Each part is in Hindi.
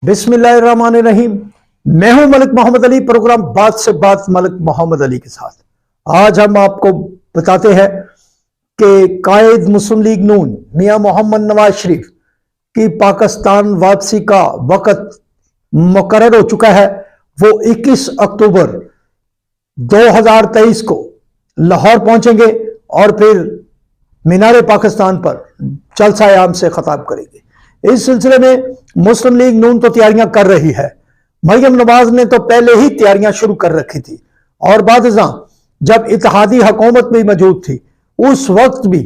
बिस्मिल्लाहिर्रहमानिर्रहीम। मैं हूं मलिक मोहम्मद अली, प्रोग्राम बात से बात मलिक मोहम्मद अली के साथ। आज हम आपको बताते हैं कि कायद मुस्लिम लीग नून मियां मोहम्मद नवाज शरीफ की पाकिस्तान वापसी का वक़्त मुकर्रर हो चुका है। वो 21 अक्टूबर 2023 को लाहौर पहुंचेंगे और फिर मीनार पाकिस्तान पर जलसा-ए-आम से खिताब करेंगे। इस सिलसिले में मुस्लिम लीग नून तो तैयारियां कर रही है। मरियम नवाज ने तो पहले ही तैयारियां शुरू कर रखी थी और बाद जब इत्तेहादी हुकूमत भी मौजूद थी उस वक्त भी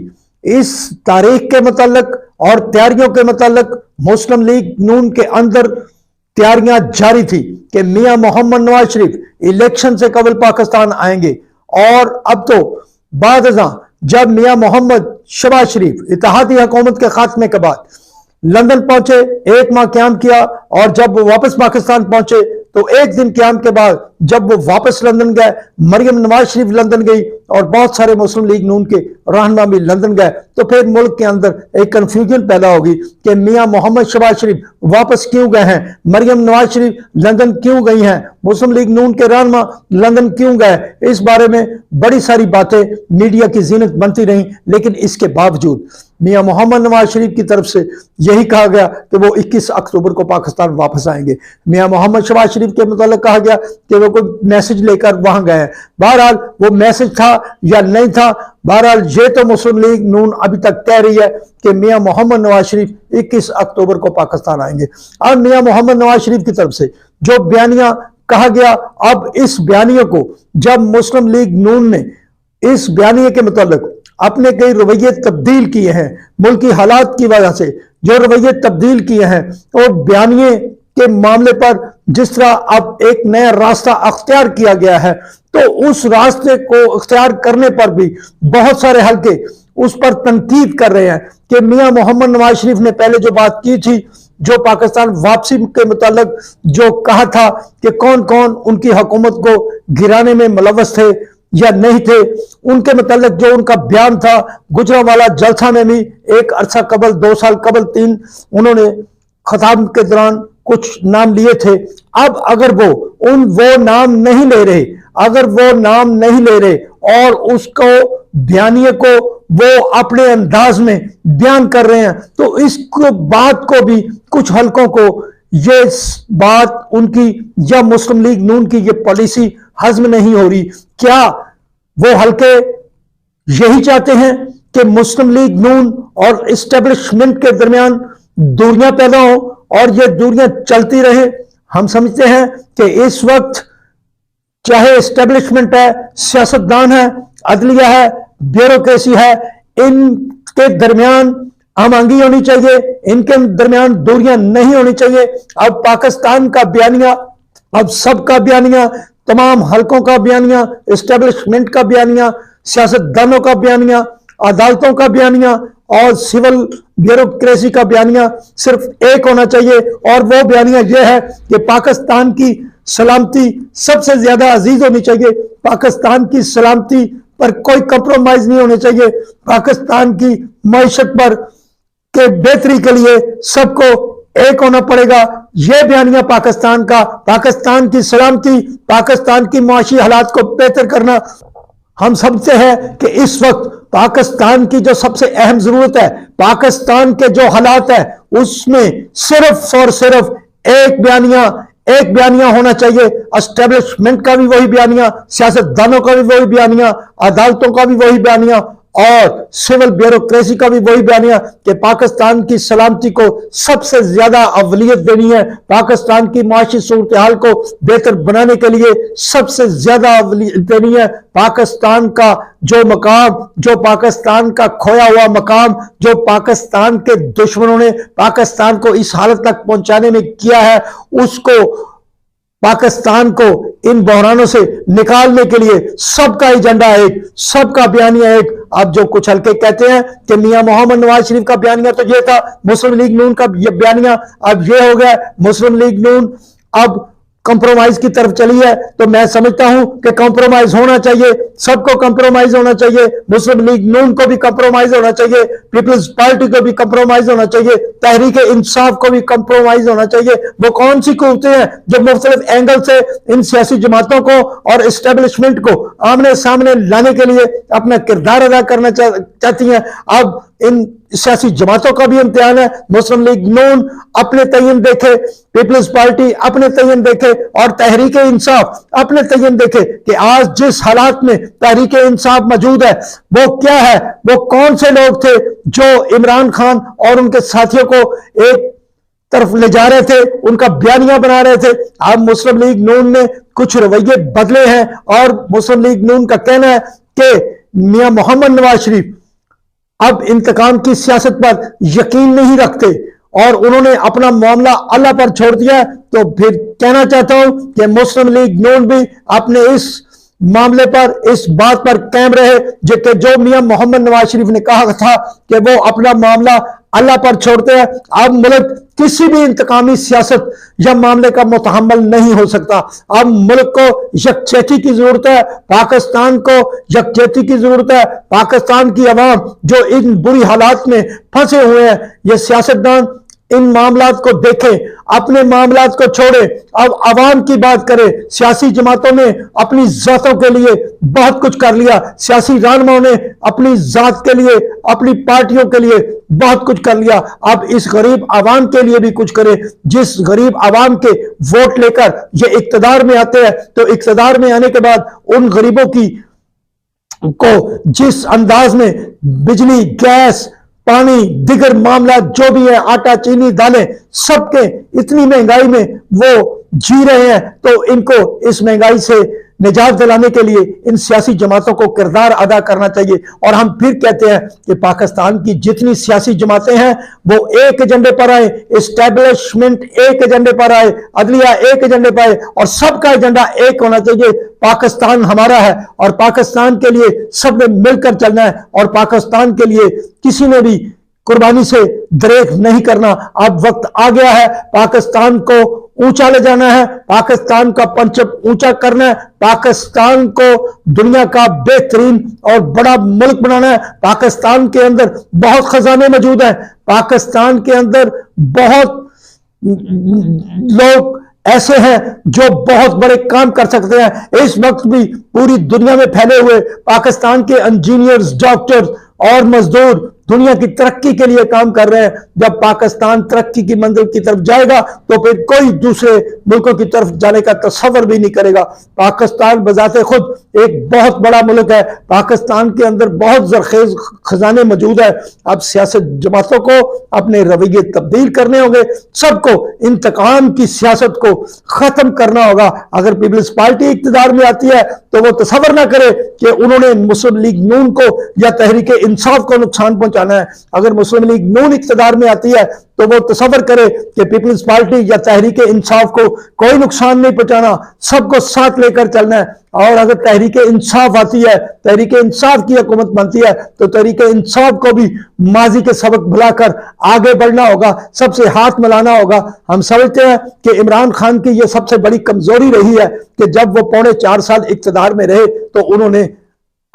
इस तारीख के मुताल्लिक और तैयारियों के मुताल्लिक मुस्लिम लीग नून के अंदर तैयारियां जारी थी कि मियां मोहम्मद नवाज शरीफ इलेक्शन से कबल पाकिस्तान आएंगे। और अब तो बाद जब मियां मोहम्मद शहबाज शरीफ इत्तेहादी हुकूमत के खात्मे के बाद लंदन पहुंचे, 1 माह क्याम किया और जब वो वापस पाकिस्तान पहुंचे तो 1 दिन क्याम के बाद जब वो वापस लंदन गए, मरियम नवाज शरीफ लंदन गई और बहुत सारे मुस्लिम लीग नून के रहनुमा भी लंदन गए, तो फिर मुल्क के अंदर एक कंफ्यूजन पैदा होगी कि मियां मोहम्मद शहबाज शरीफ वापस क्यों गए हैं, मरियम नवाज शरीफ लंदन क्यों गई हैं, मुस्लिम लीग नून के रहनुमा लंदन क्यों गए। इस बारे में बड़ी सारी बातें मीडिया की जीनत बनती रही, लेकिन इसके बावजूद मियां मोहम्मद नवाज शरीफ की तरफ से यही कहा गया कि वो 21 अक्टूबर को पाकिस्तान वापस आएंगे। मियां मोहम्मद शहबाज शरीफ के मुताल्लिक कहा गया कि वो कोई मैसेज लेकर वहां गए हैं। बहरहाल वो मैसेज था या नहीं था, बहरहाल ये तो मुस्लिम लीग नून अभी तक कह रही है कि मियां मोहम्मद नवाज शरीफ 21 अक्टूबर को पाकिस्तान आएंगे। अब मियां मोहम्मद नवाज शरीफ की तरफ से जो बयानिया कहा गया, अब इस बयानियों को जब मुस्लिम लीग नून ने इस बयानिए के मुताल्लिक अपने कई रवैये तब्दील किए हैं, मुल्की हालात की वजह से जो रवैये तब्दील किए हैं और बयानिए के मामले पर जिस तरह अब एक नया रास्ता अख्तियार किया गया है, तो उस रास्ते को अख्तियार करने पर भी बहुत सारे हल्के उस पर तनकीद कर रहे हैं कि मियां मोहम्मद नवाज शरीफ ने पहले जो बात की थी, जो पाकिस्तान वापसी के मुताल्लिक जो कहा था कि कौन कौन उनकी हुकूमत को गिराने में मुलव्वस थे या नहीं थे, उनके मुताल्लिक जो उनका बयान था, गुजरांवाला जलसा में भी एक अरसा कबल 2 साल कबल 3 उन्होंने खिताब के दौरान कुछ नाम लिए थे। अब अगर वो नाम नहीं ले रहे, अगर वो नाम नहीं ले रहे और उसको बयानिए को वो अपने अंदाज में बयान कर रहे हैं, तो इस बात को भी कुछ हल्कों को ये बात उनकी या मुस्लिम लीग नून की ये पॉलिसी हजम नहीं हो रही। क्या वो हल्के यही चाहते हैं कि मुस्लिम लीग नून और इस्टेब्लिशमेंट के दरमियान दूरियां पैदा हो और ये दूरियां चलती रहे? हम समझते हैं कि इस वक्त चाहे इस्टेब्लिशमेंट है, सियासतदान है, अदलिया है, ब्यूरोक्रेसी है, इनके दरमियान हमआहंगी होनी चाहिए, इनके दरमियान दूरियां नहीं होनी चाहिए। अब पाकिस्तान का बयानिया, अब सबका बयानिया, तमाम हलकों का बयानिया, इस्टेब्लिशमेंट का बयानिया, सियासतदानों का बयानिया, अदालतों का बयानिया और सिविल ब्यूरोक्रेसी का बयानिया सिर्फ एक होना चाहिए, और वो बयानिया यह है कि पाकिस्तान की सलामती सबसे ज्यादा अजीज होनी चाहिए, पाकिस्तान की सलामती पर कोई कंप्रोमाइज नहीं होने चाहिए, पाकिस्तान की मईशत पर के बेहतरी के लिए सबको एक होना पड़ेगा। यह बयानिया पाकिस्तान का, पाकिस्तान की सलामती, पाकिस्तान की माशी हालात को बेहतर करना। हम समझते हैं कि इस वक्त पाकिस्तान की जो सबसे अहम जरूरत है, पाकिस्तान के जो हालात है, उसमें सिर्फ और सिर्फ एक बयानिया होना चाहिए। एस्टेब्लिशमेंट का भी वही बयानिया, सियासतदानों का भी वही बयानिया, अदालतों का भी वही बयानिया और सिविल ब्यूरोक्रेसी का भी वही बयानिया कि पाकिस्तान की सलामती को सबसे ज्यादा अवलियत देनी है, पाकिस्तान की माशी सूरत हाल को बेहतर बनाने के लिए सबसे ज्यादा अवलियत देनी है। पाकिस्तान का जो मकाम, जो पाकिस्तान का खोया हुआ मकाम, जो पाकिस्तान के दुश्मनों ने पाकिस्तान को इस हालत तक पहुंचाने में किया है, उसको पाकिस्तान को इन बहरानों से निकालने के लिए सबका एजेंडा एक, सबका बयानिया एक। अब जो कुछ हल्के कहते हैं कि मियां मोहम्मद नवाज शरीफ का बयानिया तो ये था, मुस्लिम लीग नून का बयानिया अब ये हो गया, मुस्लिम लीग नून अब कॉम्प्रोमाइज की तरफ चली है, तो मैं समझता हूं कि कॉम्प्रोमाइज होना चाहिए, सबको कॉम्प्रोमाइज होना चाहिए। मुस्लिम लीग नून को भी कॉम्प्रोमाइज होना चाहिए, पीपल्स पार्टी को भी कॉम्प्रोमाइज होना चाहिए, तहरीक इंसाफ को भी कॉम्प्रोमाइज होना चाहिए। वो कौन सी कुव्वतें हैं जो मुख्तलिफ एंगल से इन सियासी जमातों को और एस्टेब्लिशमेंट को आमने सामने लाने के लिए अपना किरदार अदा करना चाहती हैं। अब इन सियासी जमातों का भी इम्तिहान है। मुस्लिम लीग नून अपने तयन देखे, पीपल्स पार्टी अपने तयन देखे और तहरीक इंसाफ अपने तयन देखे कि आज जिस हालात में तहरीक इंसाफ मौजूद है वो क्या है, वो कौन से लोग थे जो इमरान खान और उनके साथियों को एक तरफ ले जा रहे थे, उनका बयानिया बना रहे थे। अब मुस्लिम लीग नून ने कुछ रवैये बदले हैं और मुस्लिम लीग नून का कहना है कि मियां मोहम्मद नवाज शरीफ अब इंतकाम की सियासत पर यकीन नहीं रखते और उन्होंने अपना मामला अल्लाह पर छोड़ दिया। तो फिर कहना चाहता हूं कि मुस्लिम लीग नून भी अपने इस मामले पर, इस बात पर कायम रहे जो मियां मोहम्मद नवाज शरीफ ने कहा था कि वो अपना मामला अल्लाह पर छोड़ते हैं। अब मुल्क किसी भी इंतकामी सियासत या मामले का मुतहम्मल नहीं हो सकता। अब मुल्क को यकजहती की जरूरत है, पाकिस्तान को यकजहती की जरूरत है। पाकिस्तान की अवाम जो इन बुरी हालात में फंसे हुए हैं, ये सियासतदान इन मामलात को देखें, अपने मामलात को छोड़े, अब अवाम की बात करें। सियासी जमातों ने अपनी जातों के लिए बहुत कुछ कर लिया, सियासी रहनुमाओं ने अपनी जात के लिए, अपनी पार्टियों के लिए बहुत कुछ कर लिया। अब इस गरीब आवाम के लिए भी कुछ करे। जिस गरीब आवाम के वोट लेकर ये इक्तदार में आते हैं, तो इक्तदार में आने के बाद उन गरीबों की को जिस अंदाज में बिजली, गैस, पानी, दिगर मामला जो भी है, आटा, चीनी, दालें, सबके इतनी महंगाई में वो जी रहे हैं, तो इनको इस महंगाई से निजात दिलाने के लिए इन सियासी जमातों को किरदार अदा करना चाहिए। और हम फिर कहते हैं कि पाकिस्तान की जितनी सियासी जमातें हैं वो एक एजेंडे पर आए, एस्टेब्लिशमेंट एक एजेंडे पर आए, अदलिया एक एजेंडे पर आए और सबका एजेंडा एक होना चाहिए। पाकिस्तान हमारा है और पाकिस्तान के लिए सबने मिलकर चलना है और पाकिस्तान के लिए किसी ने भी कुर्बानी से दरेक नहीं करना। अब वक्त आ गया है, पाकिस्तान को ऊंचा ले जाना है, पाकिस्तान का पंचम ऊंचा करना है, पाकिस्तान को दुनिया का बेहतरीन और बड़ा मुल्क बनाना है। पाकिस्तान के अंदर बहुत खजाने मौजूद हैं, पाकिस्तान के अंदर बहुत लोग ऐसे हैं जो बहुत बड़े काम कर सकते हैं। इस वक्त भी पूरी दुनिया में फैले हुए पाकिस्तान के इंजीनियर्स, डॉक्टर्स और मजदूर दुनिया की तरक्की के लिए काम कर रहे हैं। जब पाकिस्तान तरक्की की मंजिल की तरफ जाएगा तो फिर कोई दूसरे मुल्कों की तरफ जाने का तस्वर भी नहीं करेगा। पाकिस्तान बजाते खुद एक बहुत बड़ा मुल्क है, पाकिस्तान के अंदर बहुत जरखेज खजाने मौजूद है। अब सियासत जमातों को अपने रवैये तब्दील करने होंगे, सबको इंतकाम की सियासत को खत्म करना होगा। अगर पीपल्स पार्टी इक्तदार में आती है तो वो तस्वर ना करे कि उन्होंने मुस्लिम लीग नून को या तहरीक इंसाफ को नुकसान पहुंचाना है। अगर मुस्लिम लीग नून इक्तदार में आती है तो वो तस्वर करे कि पीपल्स पार्टी या तहरीक इंसाफ को कोई नुकसान नहीं पहुंचाना, सबको साथ लेकर चलना है। और अगर तहरीक इंसाफ आती है, तहरीक इंसाफ की हुकूमत बनती है, तो तहरीक इंसाफ को भी माजी के सबक भुलाकर आगे बढ़ना होगा, सबसे हाथ मिलाना होगा। हम समझते हैं कि इमरान खान की यह सबसे बड़ी कमजोरी रही है कि जब वो 4.5 साल इक्तदार में रहे तो उन्होंने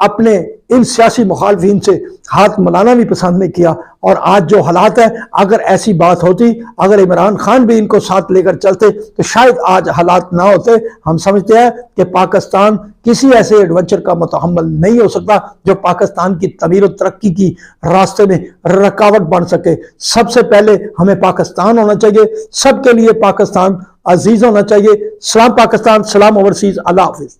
अपने इन सियासी मुखालफिन से हाथ मिलाना भी पसंद नहीं किया। और आज जो हालात है, अगर ऐसी बात होती, अगर इमरान खान भी इनको साथ लेकर चलते तो शायद आज हालात ना होते। हम समझते हैं कि पाकिस्तान किसी ऐसे एडवेंचर का मुतहम्मल नहीं हो सकता जो पाकिस्तान की तमीर और तरक्की की रास्ते में रुकावट बन सके। सबसे पहले हमें पाकिस्तान होना चाहिए, सबके लिए पाकिस्तान अजीज होना चाहिए। सलाम पाकिस्तान, सलाम ओवरसीज, अल्लाह हाफिज।